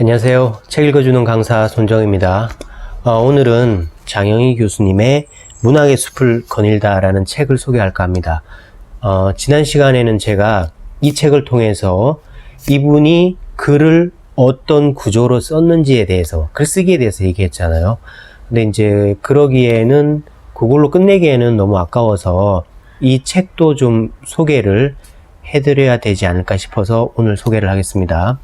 안녕하세요. 책 읽어주는 강사 손정입니다. 오늘은 장영희 교수님의 문학의 숲을 거닐다 라는 책을 소개할까 합니다. 지난 시간에는 제가 이 책을 통해서 이분이 글을 어떤 구조로 썼는지에 대해서, 글쓰기에 대해서 얘기했잖아요. 근데 이제 그러기에는, 그걸로 끝내기에는 너무 아까워서 이 책도 좀 소개를 해드려야 되지 않을까 싶어서 오늘 소개를 하겠습니다.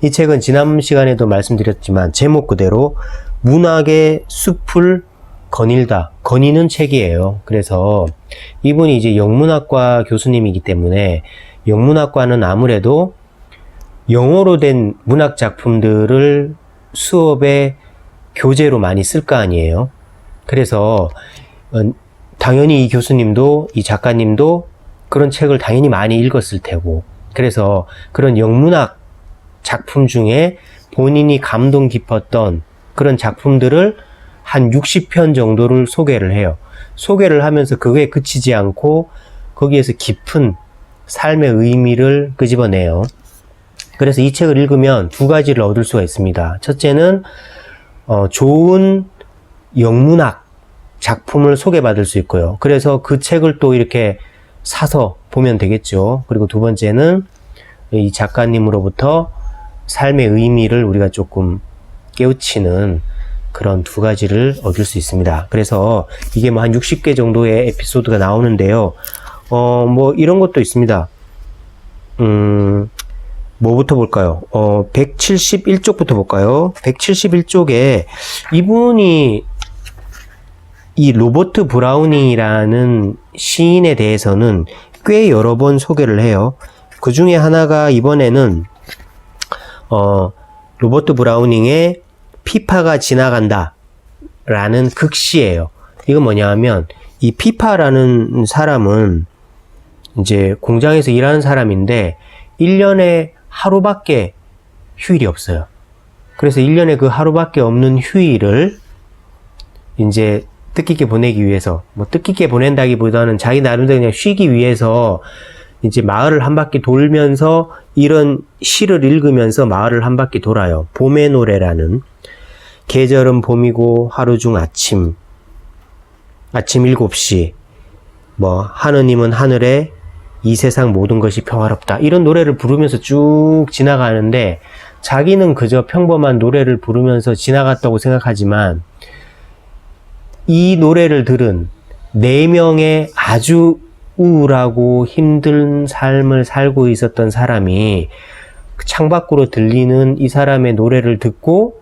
이 책은 지난 시간에도 말씀드렸지만 제목 그대로 문학의 숲을 거닐다, 거니는 책이에요. 그래서 이분이 이제 영문학과 교수님이기 때문에 영문학과는 아무래도 영어로 된 문학 작품들을 수업에 교재로 많이 쓸 거 아니에요. 그래서 당연히 이 교수님도, 이 작가님도 그런 책을 당연히 많이 읽었을 테고, 그래서 그런 영문학 작품 중에 본인이 감동 깊었던 그런 작품들을 한 60편 정도를 소개를 해요. 소개를 하면서 그거에 그치지 않고 거기에서 깊은 삶의 의미를 끄집어내요. 그래서 이 책을 읽으면 두 가지를 얻을 수가 있습니다. 첫째는 좋은 영문학 작품을 소개받을 수 있고요. 그래서 그 책을 또 이렇게 사서 보면 되겠죠. 그리고 두 번째는 이 작가님으로부터 삶의 의미를 우리가 조금 깨우치는 그런 두 가지를 얻을 수 있습니다. 그래서 이게 뭐 한 60개 정도의 에피소드가 나오는데요. 뭐 이런 것도 있습니다. 뭐부터 볼까요? 171쪽부터 볼까요? 171쪽에 이분이 이 로버트 브라우닝이라는 시인에 대해서는 꽤 여러 번 소개를 해요. 그 중에 하나가 이번에는 로버트 브라우닝의 피파가 지나간다 라는 극시예요. 이건 뭐냐 하면 이 피파라는 사람은 이제 공장에서 일하는 사람인데 1년에 하루밖에 휴일이 없어요. 그래서 1년에 그 하루밖에 없는 휴일을 이제 뜻깊게 보내기 위해서, 뭐 뜻깊게 보낸다기보다는 자기 나름대로 그냥 쉬기 위해서 이제 마을을 한 바퀴 돌면서 이런 시를 읽으면서 마을을 한 바퀴 돌아요. 봄의 노래라는. 계절은 봄이고 하루 중 아침 7시, 뭐 하느님은 하늘에 이 세상 모든 것이 평화롭다, 이런 노래를 부르면서 쭉 지나가는데 자기는 그저 평범한 노래를 부르면서 지나갔다고 생각하지만 이 노래를 들은 4명의 아주 우울하고 힘든 삶을 살고 있었던 사람이 창밖으로 들리는 이 사람의 노래를 듣고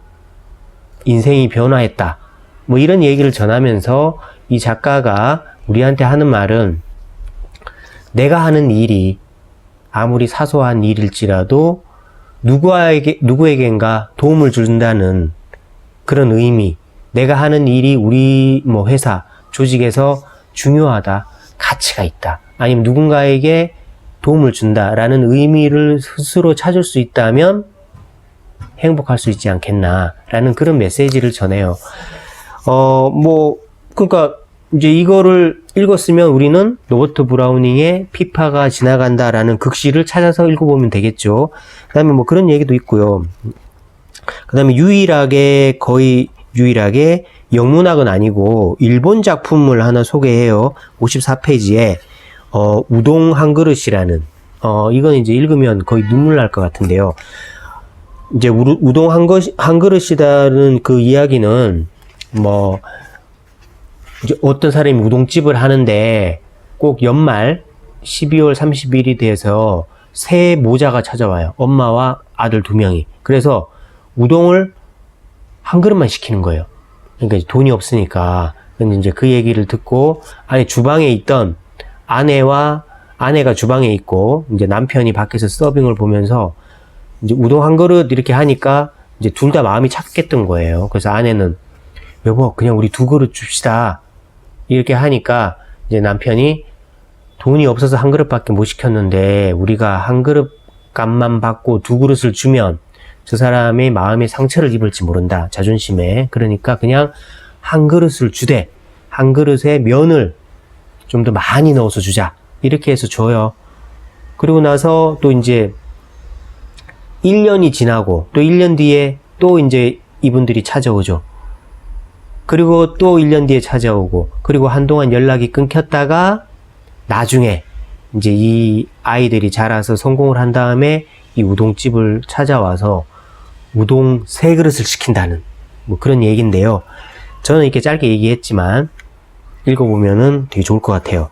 인생이 변화했다, 뭐 이런 얘기를 전하면서 이 작가가 우리한테 하는 말은, 내가 하는 일이 아무리 사소한 일일지라도 누구에겐가 도움을 준다는 그런 의미, 내가 하는 일이 우리 뭐 회사, 조직에서 중요하다, 가치가 있다, 아니면 누군가에게 도움을 준다라는 의미를 스스로 찾을 수 있다면 행복할 수 있지 않겠나 라는 그런 메시지를 전해요. 그러니까 이제 이거를 읽었으면 우리는 로버트 브라우닝의 피파가 지나간다라는 극시를 찾아서 읽어보면 되겠죠. 그 다음에 뭐 그런 얘기도 있고요. 그 다음에 거의 유일하게 영문학은 아니고 일본 작품을 하나 소개해요. 54페이지에 우동 한 그릇이라는, 이건 이제 읽으면 거의 눈물 날 것 같은데요. 이제 우동 한 그릇이라는 그 이야기는 뭐 이제 어떤 사람이 우동집을 하는데 꼭 연말 12월 30일이 돼서 새 모자가 찾아와요. 엄마와 아들 2명이. 그래서 우동을 한 그릇만 시키는 거예요. 그러니까 돈이 없으니까. 근데 이제 그 얘기를 듣고, 아니 주방에 있던 아내가 주방에 있고 이제 남편이 밖에서 서빙을 보면서 이제 우동 한 그릇 이렇게 하니까 이제 둘 다 마음이 착했던 거예요. 그래서 아내는, 여보 그냥 우리 2그릇 줍시다 이렇게 하니까 이제 남편이, 돈이 없어서 한 그릇밖에 못 시켰는데 우리가 한 그릇 값만 받고 2그릇을 주면 저 사람의 마음에 상처를 입을지 모른다, 자존심에. 그러니까 그냥 한 그릇을 주되 한 그릇에 면을 좀 더 많이 넣어서 주자, 이렇게 해서 줘요. 그리고 나서 또 이제 1년이 지나고 또 1년 뒤에 또 이제 이분들이 찾아오죠. 그리고 또 1년 뒤에 찾아오고, 그리고 한동안 연락이 끊겼다가 나중에 이제 이 아이들이 자라서 성공을 한 다음에 이 우동집을 찾아와서 우동 3그릇을 시킨다는 뭐 그런 얘기인데요. 저는 이렇게 짧게 얘기했지만 읽어보면은 되게 좋을 것 같아요.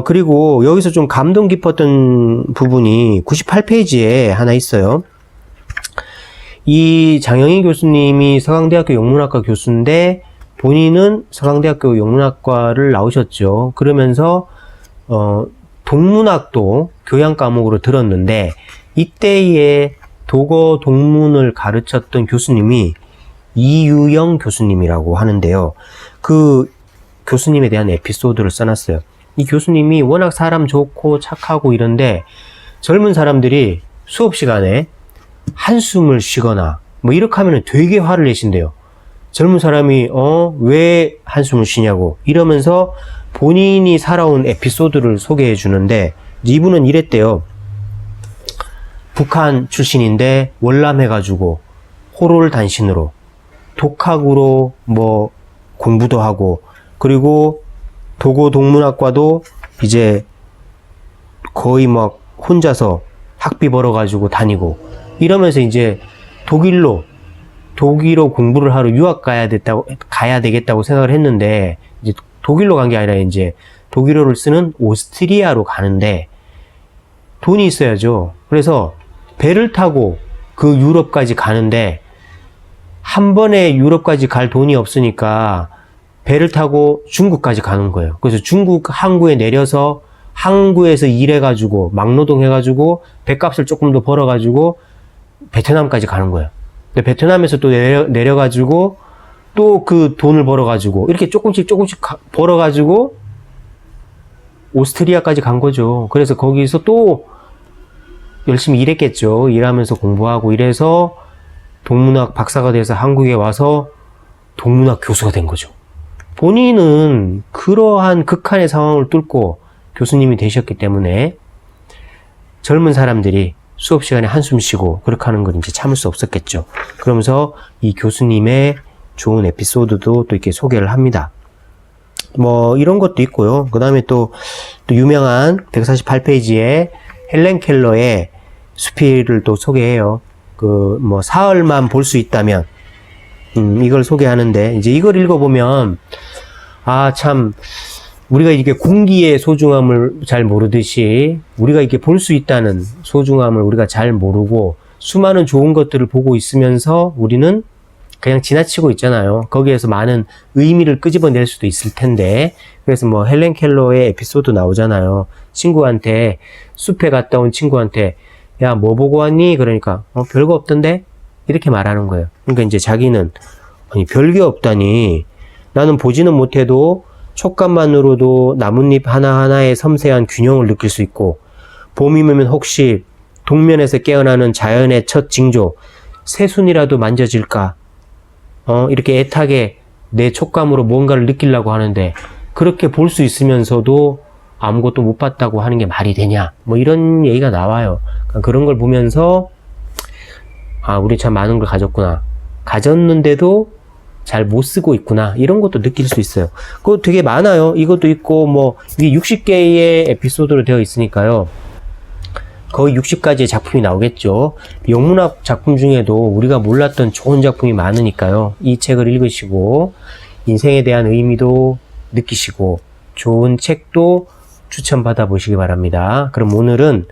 그리고 여기서 좀 감동 깊었던 부분이 98페이지에 하나 있어요. 이 장영희 교수님이 서강대학교 영문학과 교수인데 본인은 서강대학교 영문학과를 나오셨죠. 그러면서 동문학도 교양 과목으로 들었는데 이때의 독어 동문을 가르쳤던 교수님이 이유영 교수님이라고 하는데요. 그 교수님에 대한 에피소드를 써놨어요. 이 교수님이 워낙 사람 좋고 착하고 이런데 젊은 사람들이 수업 시간에 한숨을 쉬거나 뭐 이렇게 하면 되게 화를 내신대요. 젊은 사람이 왜 한숨을 쉬냐고 이러면서 본인이 살아온 에피소드를 소개해 주는데 이분은 이랬대요. 북한 출신인데 월남해가지고 호롤 단신으로 독학으로 뭐 공부도 하고, 그리고 독어 동문학과도 이제 거의 막 혼자서 학비 벌어가지고 다니고 이러면서 이제 독일로 공부를 하러 유학 가야 되겠다고 생각을 했는데 이제 독일로 간 게 아니라 이제 독일어를 쓰는 오스트리아로 가는데 돈이 있어야죠. 그래서 배를 타고 그 유럽까지 가는데 한 번에 유럽까지 갈 돈이 없으니까 배를 타고 중국까지 가는 거예요. 그래서 중국 항구에 내려서 항구에서 일해가지고 막노동 해가지고 배값을 조금 더 벌어가지고 베트남까지 가는 거예요. 근데 베트남에서 또 내려가지고 또 그 돈을 벌어가지고 이렇게 조금씩 벌어가지고 오스트리아까지 간 거죠. 그래서 거기서 또 열심히 일했겠죠. 일하면서 공부하고 이래서 동문학 박사가 돼서 한국에 와서 동문학 교수가 된 거죠. 본인은 그러한 극한의 상황을 뚫고 교수님이 되셨기 때문에 젊은 사람들이 수업 시간에 한숨 쉬고 그렇게 하는 걸 이제 참을 수 없었겠죠. 그러면서 이 교수님의 좋은 에피소드도 또 이렇게 소개를 합니다. 뭐 이런 것도 있고요. 그 다음에 또 유명한 148페이지에 헬렌 켈러의 수필을 또 소개해요. 뭐 사흘만 볼 수 있다면 이걸 소개하는데 이제 이걸 읽어보면 참 우리가 이렇게 공기의 소중함을 잘 모르듯이 우리가 이렇게 볼 수 있다는 소중함을 우리가 잘 모르고 수많은 좋은 것들을 보고 있으면서 우리는 그냥 지나치고 있잖아요. 거기에서 많은 의미를 끄집어낼 수도 있을 텐데, 그래서 뭐 헬렌 켈러의 에피소드 나오잖아요. 친구한테, 숲에 갔다 온 친구한테 야, 뭐 보고 왔니? 그러니까 별거 없던데? 이렇게 말하는 거예요. 그러니까 이제 자기는 아니 별게 없다니, 나는 보지는 못해도 촉감만으로도 나뭇잎 하나하나의 섬세한 균형을 느낄 수 있고, 봄이면 혹시 동면에서 깨어나는 자연의 첫 징조 새순이라도 만져질까? 이렇게 애타게 내 촉감으로 뭔가를 느끼려고 하는데 그렇게 볼 수 있으면서도 아무것도 못 봤다고 하는 게 말이 되냐? 뭐 이런 얘기가 나와요. 그러니까 그런 걸 보면서 우리 참 많은 걸 가졌구나. 가졌는데도 잘 못 쓰고 있구나. 이런 것도 느낄 수 있어요. 그거 되게 많아요. 이것도 있고 뭐 이게 60개의 에피소드로 되어 있으니까요. 거의 60가지의 작품이 나오겠죠. 영문학 작품 중에도 우리가 몰랐던 좋은 작품이 많으니까요. 이 책을 읽으시고 인생에 대한 의미도 느끼시고 좋은 책도 추천받아 보시기 바랍니다. 그럼 오늘은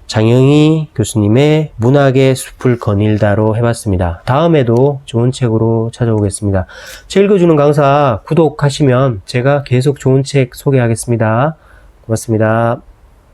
장영희 교수님의 문학의 숲을 거닐다로 해봤습니다. 다음에도 좋은 책으로 찾아오겠습니다. 책 읽어주는 강사 구독하시면 제가 계속 좋은 책 소개하겠습니다. 고맙습니다.